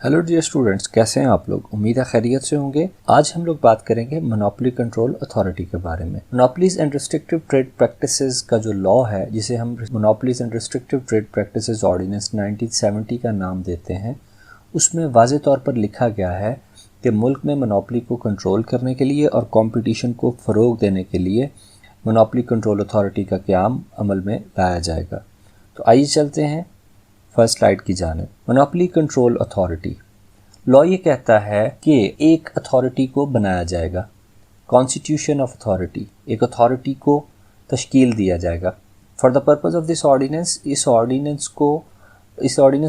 Hello dear students, कैसे हैं आप लोग। उम्मीद है खैरियत से होंगे। आज हम लोग बात करेंगे मोनोपोली कंट्रोल अथॉरिटी के बारे में। Monopolies and restrictive trade practices का जो लॉ है, जिसे हम monopolies and restrictive trade practices ordinance 1970 का नाम देते हैं, उसमें वाज़े तौर पर लिखा गया है कि मुल्क में मोनोपोली को कंट्रोल करने के लिए और कंपटीशन को फ़रोग देने के लिए मोनोपोली कंट्रोल अथॉरिटी का क़याम अमल में लाया जाएगा। तो आइए चलते हैं फर्स्ट स्लाइड की जानिब। मोनोपोली कंट्रोल अथॉरिटी लॉ ये कहता है कि एक अथॉरिटी को बनाया जाएगा, कॉन्स्टिट्यूशन ऑफ अथॉरिटी, एक अथॉरिटी को तश्कील दिया जाएगा। For the purpose of this ordinance, इस ऑर्डिनेंस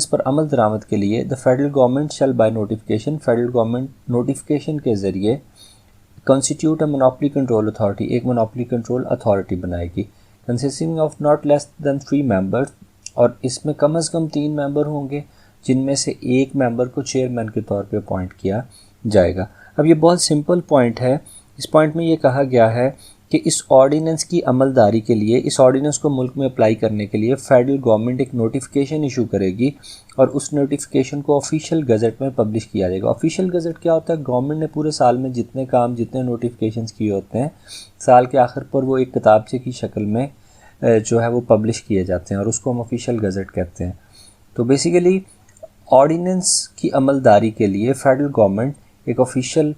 पर अमल दरामद के लिए the federal government shall by notification, federal government notification के ज़रिए constitute a monopoly control authority, एक मोनोपोली कंट्रोल अथॉरिटी बनाएगी, consisting of not less than 3 members, और इसमें कम से कम 3 मेंबर होंगे, जिनमें से एक मेंबर को चेयरमैन के तौर पे अपॉइंट किया जाएगा। अब ये बहुत सिंपल पॉइंट है। इस पॉइंट में ये कहा गया है कि इस ऑर्डिनेंस की अमलदारी के लिए, इस ऑर्डिनेंस को मुल्क में अप्लाई करने के लिए फेडरल गवर्नमेंट एक नोटिफिकेशन इशू करेगी और उस नोटिफिकेशन को ऑफिशियल गज़ट में पब्लिश किया जाएगा। ऑफिशियल गज़ट क्या होता है? गवर्नमेंट ने पूरे साल में जितने काम, जितने नोटिफिकेशंस किए होते हैं, साल के आखिर पर वो एक किताबचे की शक्ल में जो है वो पब्लिश किए जाते हैं और उसको हम ऑफिशियल गज़ट कहते हैं। तो बेसिकली ऑर्डिनेंस की अमलदारी के लिए फेडरल गवर्नमेंट एक ऑफिशियल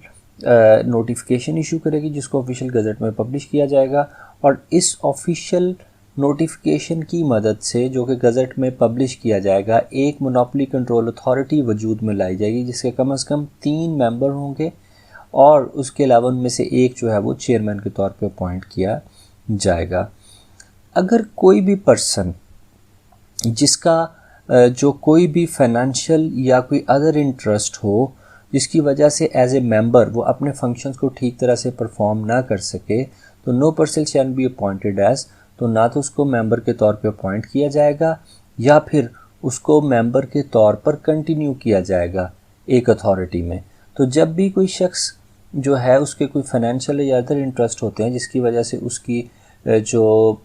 नोटिफिकेशन इशू करेगी, जिसको ऑफिशियल गज़ट में पब्लिश किया जाएगा, और इस ऑफिशियल नोटिफिकेशन की मदद से, जो कि गज़ट में पब्लिश किया जाएगा, एक मोनोपोली कंट्रोल अथॉरिटी वजूद में लाई जाएगी, जिसके कम से कम 3 मेंबर होंगे और उसके अलावा उनमें से एक जो है वो चेयरमैन के तौर पे अपॉइंट किया जाएगा। अगर कोई भी पर्सन जिसका जो कोई भी फाइनेंशियल या कोई अदर इंटरेस्ट हो, जिसकी वजह से एज ए मेंबर वो अपने फंक्शंस को ठीक तरह से परफॉर्म ना कर सके, तो no person shall be appointed as, तो ना तो उसको मेंबर के तौर पे अपॉइंट किया जाएगा या फिर उसको मेंबर के तौर पर कंटिन्यू किया जाएगा एक अथॉरिटी में। तो जब भी कोई शख्स जो है, उसके कोई फाइनेंशियल या अदर इंटरेस्ट होते हैं, जिसकी वजह से उसकी जो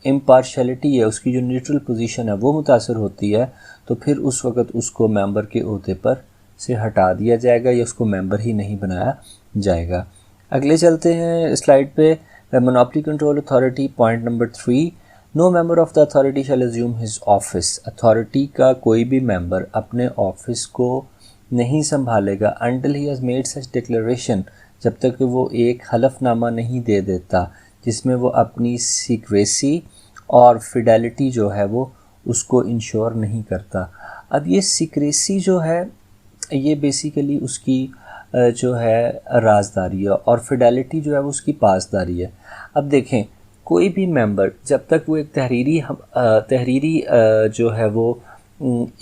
इम्पार्शलिटी है, उसकी जो न्यूट्रल पोजीशन है वो मुतासर होती है, तो फिर उस वक़्त उसको मेंबर के ओहदे पर से हटा दिया जाएगा या उसको मेंबर ही नहीं बनाया जाएगा। अगले चलते हैं स्लाइड पे। Monopoly control authority point number 3, no member of the authority shall assume his office. Authority का कोई भी मेंबर अपने ऑफिस को नहीं संभालेगा until he has made such declaration, जब तक कि वो एक हलफनामा नहीं दे देता जिसमें वो अपनी सीक्रेसी और फिडेलिटी जो है वो उसको इंश्योर नहीं करता। अब ये सीक्रेसी जो है, ये बेसिकली उसकी जो है राजदारी है, और फिडेलिटी जो है वो उसकी पासदारी है। अब देखें, कोई भी मेंबर जब तक वो एक तहरीरी जो है वो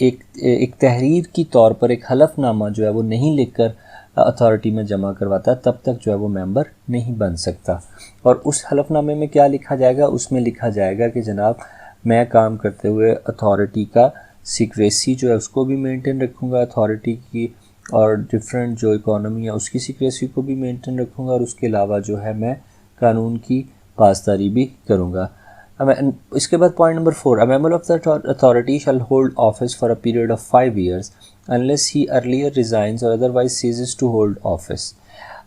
एक तहरीर की तौर पर एक हलफनामा जो है वो नहीं लिखकर अथॉरिटी में जमा करवाता, तब तक जो है वो मेंबर नहीं बन सकता। और उस हलफनामे में क्या लिखा जाएगा? उसमें लिखा जाएगा कि जनाब, मैं काम करते हुए अथॉरिटी का सीक्रेसी जो है उसको भी मेंटेन रखूँगा, अथॉरिटी की और डिफरेंट जो इकोनॉमी है उसकी सीक्रेसी को भी मेंटेन रखूँगा, और उसके अलावा जो है मैं कानून की पासदारी भी करूँगा। इसके बाद point number 4, a member of the authority shall hold office for a period of 5 years unless he earlier resigns और otherwise ceases to hold office.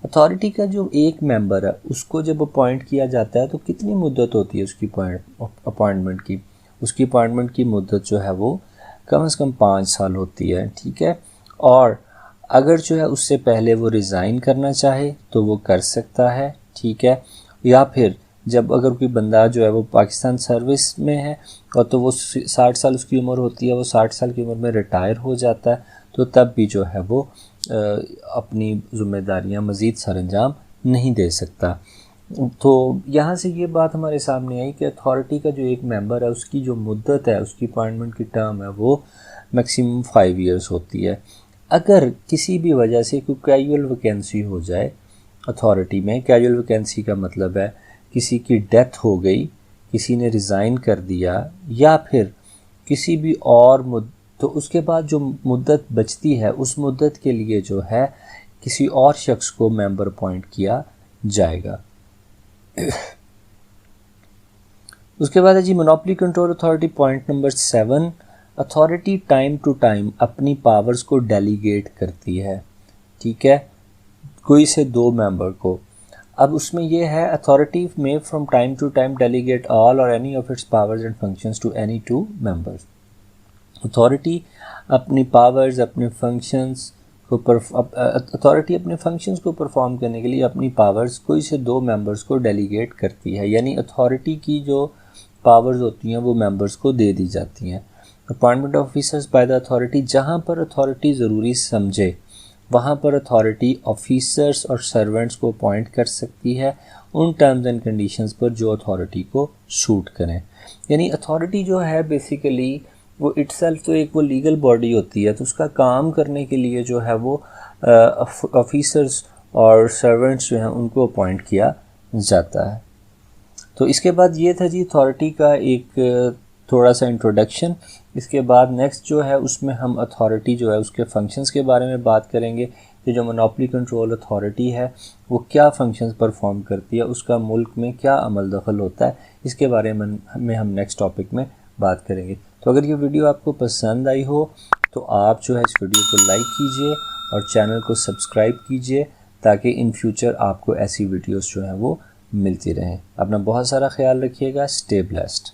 Authority का जो एक मेंबर है उसको जब अपॉइंट किया जाता है तो कितनी मुद्दत होती है उसकी अपॉइंटमेंट की? उसकी अपॉइंटमेंट की मुद्दत जो है वो कम से कम 5 साल होती है, ठीक है। और अगर जो है उससे पहले वो रिज़ाइन करना चाहे तो वो कर सकता है, ठीक है। या फिर जब अगर कोई बंदा जो है वो पाकिस्तान सर्विस में है और तो वो 60 साल उसकी उम्र होती है, वो 60 साल की उम्र में रिटायर हो जाता है, तो तब भी जो है वो अपनी ज़िम्मेदारियां मज़ीद सरअंजाम नहीं दे सकता। तो यहाँ से ये बात हमारे सामने आई कि अथॉरिटी का जो एक मेंबर है उसकी जो मुद्दत है, उसकी अपॉइंटमेंट की टर्म है, वो मैक्सिमम 5 years होती है। अगर किसी भी वजह से कोई कैजुअल वैकेंसी हो जाए अथॉरिटी में, कैजुअल वैकेंसी का मतलब है किसी की डेथ हो गई, किसी ने रिज़ाइन कर दिया, या फिर किसी भी और तो उसके बाद जो मुद्दत बचती है उस मुद्दत के लिए जो है किसी और शख्स को मेंबर अपॉइंट किया जाएगा। उसके बाद है जी monopoly control authority point number 7, authority time to time अपनी पावर्स को डेलीगेट करती है, ठीक है, कोई से 2 मेंबर को। अब उसमें ये है अथॉरिटी में from time to time delegate all और any of its powers and functions to any 2 members. Authority अपनी पावर्स, अपने फंक्शंस को अथॉरिटी अपने फंक्शंस को परफॉर्म करने के लिए अपनी पावर्स कोई से 2 मेंबर्स को डेलीगेट करती है, यानी अथॉरिटी की जो पावर्स होती हैं वो मेंबर्स को दे दी जाती हैं। Appointment officers by the authority, जहाँ पर अथॉरिटी ज़रूरी समझे वहाँ पर अथॉरिटी ऑफिसर्स और सर्वेंट्स को अपॉइंट कर सकती है उन टर्म्स एंड कंडीशंस पर जो अथॉरिटी को सूट करें। यानी अथॉरिटी जो है बेसिकली वो इटसेल्फ तो एक वो लीगल बॉडी होती है, तो उसका काम करने के लिए जो है वो ऑफिसर्स और सर्वेंट्स जो हैं उनको अपॉइंट किया जाता है। तो इसके बाद ये था जी अथॉरिटी का एक थोड़ा सा इंट्रोडक्शन। इसके बाद नेक्स्ट जो है उसमें हम अथॉरिटी जो है उसके फंक्शंस के बारे में बात करेंगे कि जो मोनोपोली कंट्रोल अथॉरिटी है वो क्या फंक्शंस परफॉर्म करती है, उसका मुल्क में क्या अमल दखल होता है, इसके बारे में हम नेक्स्ट टॉपिक में बात करेंगे। तो अगर ये वीडियो आपको पसंद आई हो तो आप जो है इस वीडियो को लाइक कीजिए और चैनल को सब्सक्राइब कीजिए ताकि इन फ्यूचर आपको ऐसी वीडियोस जो हैं वो मिलती रहें। अपना बहुत सारा ख्याल रखिएगा। Stay blessed.